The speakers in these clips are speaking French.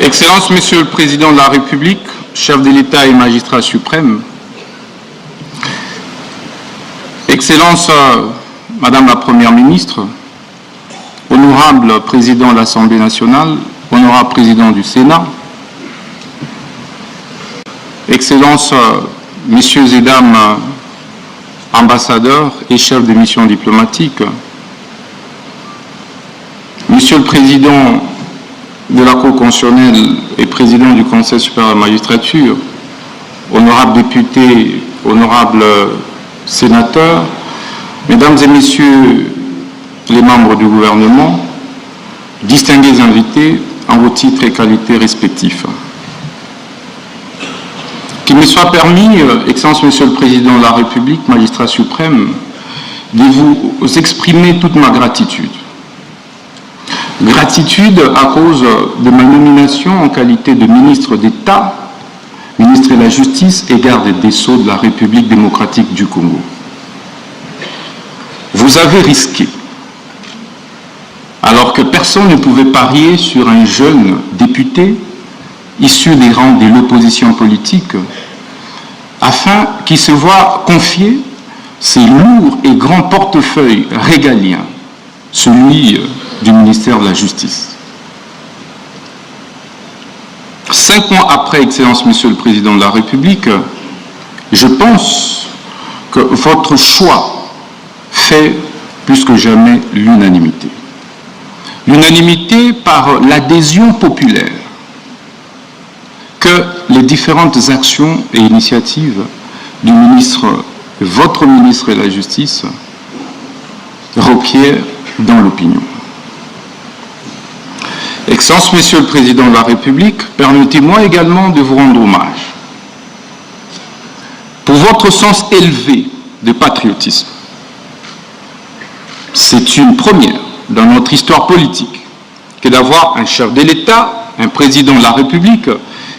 Excellences, Monsieur le Président de la République, chef de l'État et magistrat suprême, Excellences, Madame la Première ministre, honorable Président de l'Assemblée nationale, honorable Président du Sénat, Excellences, Messieurs et Dames ambassadeurs et chefs de mission diplomatique, Monsieur le Président de la Cour constitutionnelle et Président du Conseil supérieur de la magistrature, honorables députés, honorables sénateurs, Mesdames et Messieurs les membres du gouvernement, distingués invités en vos titres et qualités respectifs. Qu'il me soit permis, Excellence Monsieur le Président de la République, magistrat suprême, de vous exprimer toute ma gratitude. Gratitude à cause de ma nomination en qualité de ministre d'État, ministre de la Justice et garde des Sceaux de la République démocratique du Congo. Vous avez risqué, alors que personne ne pouvait parier sur un jeune député issu des rangs de l'opposition politique, afin qu'il se voie confier ces lourds et grands portefeuilles régaliens, celui du ministère de la Justice. 5 mois après, Excellence Monsieur le Président de la République, je pense que votre choix fait plus que jamais l'unanimité. L'unanimité par l'adhésion populaire que les différentes actions et initiatives du ministre, votre ministre de la Justice, requièrent dans l'opinion. Excellence, Monsieur le Président de la République, permettez-moi également de vous rendre hommage pour votre sens élevé de patriotisme. C'est une première dans notre histoire politique que d'avoir un chef de l'État, un président de la République,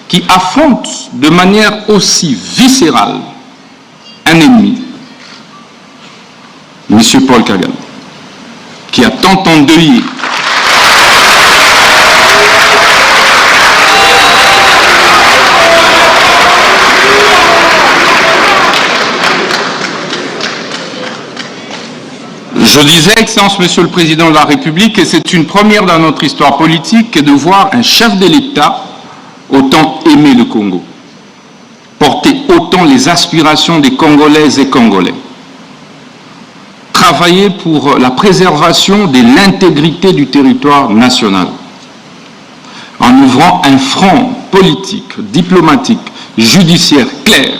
qui affronte de manière aussi viscérale un ennemi, M. Paul Kagame, qui a tant endeuillé Je disais, Excellence Monsieur le Président de la République, que c'est une première dans notre histoire politique que de voir un chef de l'État autant aimer le Congo, porter autant les aspirations des Congolaises et Congolais, travailler pour la préservation de l'intégrité du territoire national, en ouvrant un front politique, diplomatique, judiciaire clair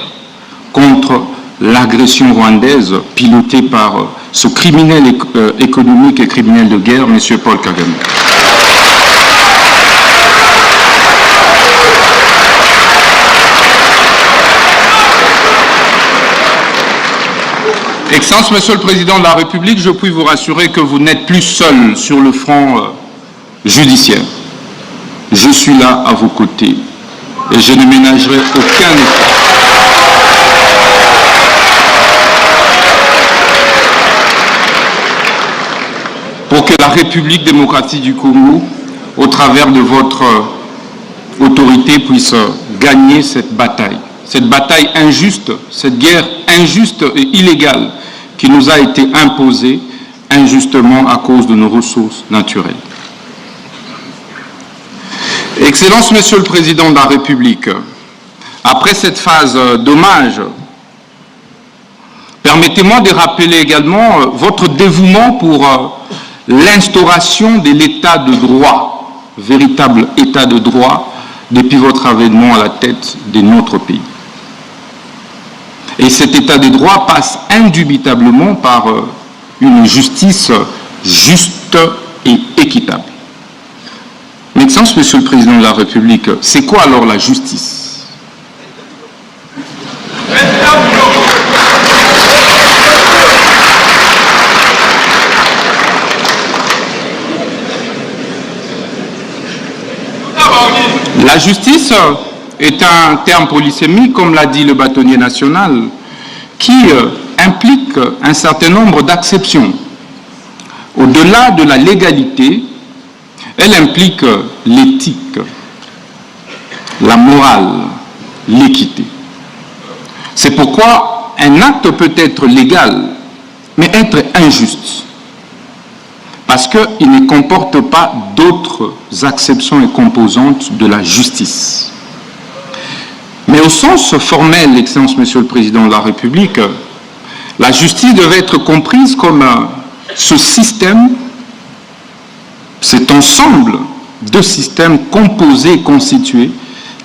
contre l'agression rwandaise pilotée par ce criminel économique et criminel de guerre, M. Paul Kagame. Excellence, Monsieur le Président de la République, je puis vous rassurer que vous n'êtes plus seul sur le front judiciaire. Je suis là à vos côtés et je ne ménagerai aucun effort pour que la République démocratique du Congo, au travers de votre autorité, puisse gagner cette bataille injuste, cette guerre injuste et illégale qui nous a été imposée injustement à cause de nos ressources naturelles. Excellence, Monsieur le Président de la République, après cette phase d'hommage, permettez-moi de rappeler également votre dévouement pour l'instauration de l'état de droit, véritable état de droit, depuis votre avènement à la tête de notre pays. Et cet état de droit passe indubitablement par une justice juste et équitable. Mais, Excellence, Monsieur le Président de la République, c'est quoi alors la justice? La justice est un terme polysémique, comme l'a dit le bâtonnier national, qui implique un certain nombre d'acceptions. Au-delà de la légalité, elle implique l'éthique, la morale, l'équité. C'est pourquoi un acte peut être légal, mais être injuste, parce qu'il ne comporte pas d'autres acceptions et composantes de la justice. Mais au sens formel, Excellence Monsieur le Président de la République, la justice devait être comprise comme ce système, cet ensemble de systèmes composés et constitués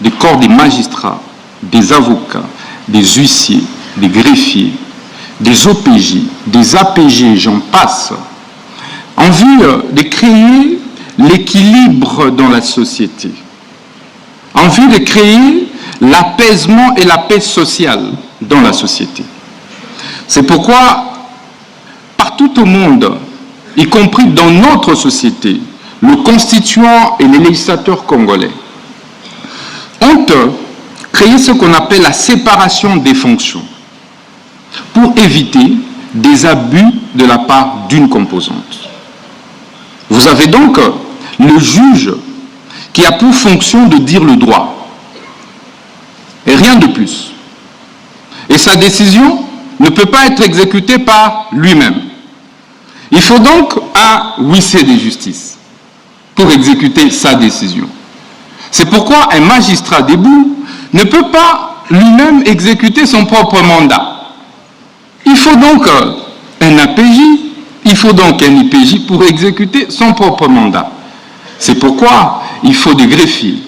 des corps des magistrats, des avocats, des huissiers, des greffiers, des OPJ, des APG, j'en passe, en vue de créer l'équilibre dans la société, en vue de créer l'apaisement et la paix sociale dans la société. C'est pourquoi, partout au monde, y compris dans notre société, le constituant et les législateurs congolais ont créé ce qu'on appelle la séparation des fonctions pour éviter des abus de la part d'une composante. Vous avez donc le juge qui a pour fonction de dire le droit, et rien de plus. Et sa décision ne peut pas être exécutée par lui-même. Il faut donc un huissier de justice pour exécuter sa décision. C'est pourquoi un magistrat debout ne peut pas lui-même exécuter son propre mandat. Il faut donc un APJ, il faut donc un IPJ pour exécuter son propre mandat. C'est pourquoi il faut des greffiers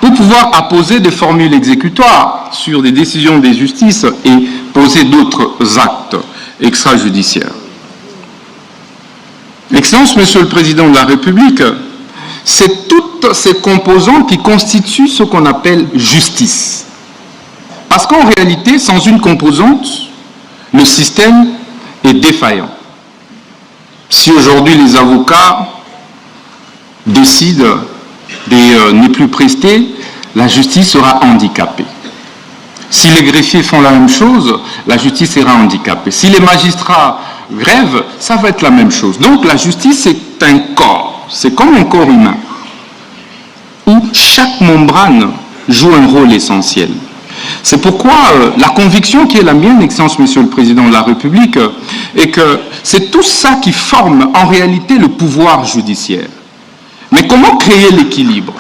pour pouvoir apposer des formules exécutoires sur des décisions de justice et poser d'autres actes extrajudiciaires. Excellence, Monsieur le Président de la République, c'est toutes ces composantes qui constituent ce qu'on appelle justice. Parce qu'en réalité, sans une composante, le système est défaillant. Si aujourd'hui les avocats décident de ne plus prester, la justice sera handicapée. Si les greffiers font la même chose, la justice sera handicapée. Si les magistrats grèvent, ça va être la même chose. Donc la justice, c'est un corps. C'est comme un corps humain, où chaque membrane joue un rôle essentiel. C'est pourquoi la conviction qui est la mienne, Excellence Monsieur le Président de la République, est que c'est tout ça qui forme en réalité le pouvoir judiciaire. Mais comment créer l'équilibre?